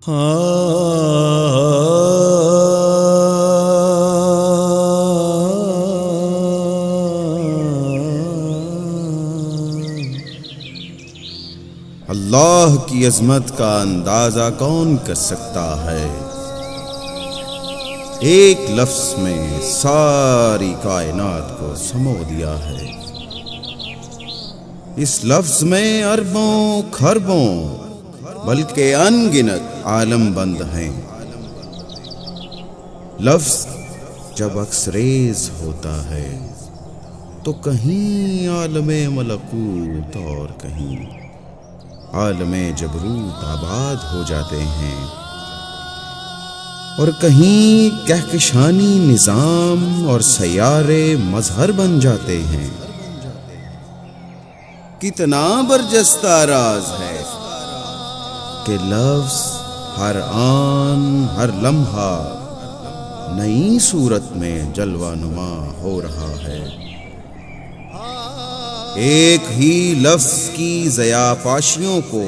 اللہ کی عظمت کا اندازہ کون کر سکتا ہے؟ ایک لفظ میں ساری کائنات کو سمو دیا ہے۔ اس لفظ میں اربوں کھربوں بلکہ ان گنت عالم بند ہیں۔ لفظ جب اکسریز ہوتا ہے تو کہیں عالم ملکوت اور کہیں عالم جبروت آباد ہو جاتے ہیں، اور کہیں کہکشانی نظام اور سیارے مظہر بن جاتے ہیں۔ کتنا برجستہ راز ہے کہ لفظ ہر آن ہر لمحہ نئی صورت میں جلوہ نما ہو رہا ہے۔ ایک ہی لفظ کی ضیاء پاشیوں کو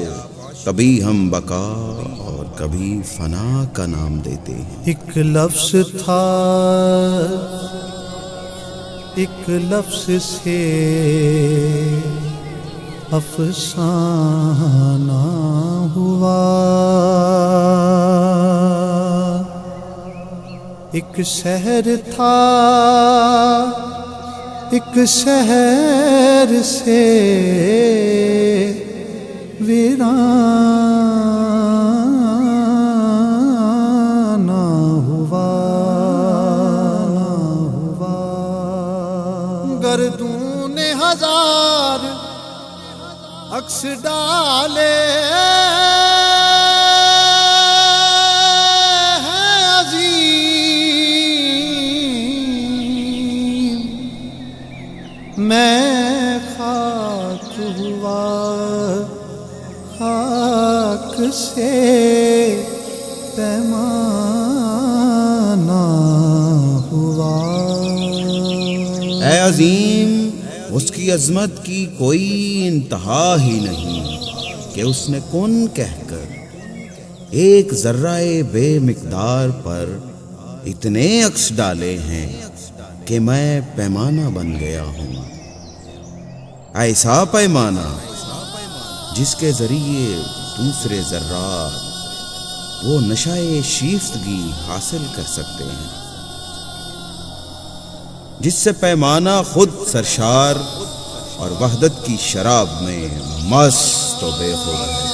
کبھی ہم بقا اور کبھی فنا کا نام دیتے ہیں۔ ایک لفظ تھا، ایک لفظ سے افسانہ ہوا، ایک شہر تھا، ایک شہر سے ویرانہ ہوا۔ گردون ہزار عکس ڈالے میں خاک ہوا، خاک سے پیمانہ ہوا۔ اے عظیم، اس کی عظمت کی کوئی انتہا ہی نہیں کہ اس نے کن کہہ کر ایک ذرہ بے مقدار پر اتنے عکس ڈالے ہیں کہ میں پیمانہ بن گیا ہوں۔ ایسا پیمانہ جس کے ذریعے دوسرے ذرات وہ نشائے شیفتگی حاصل کر سکتے ہیں، جس سے پیمانہ خود سرشار اور وحدت کی شراب میں مست و بے خود ہے۔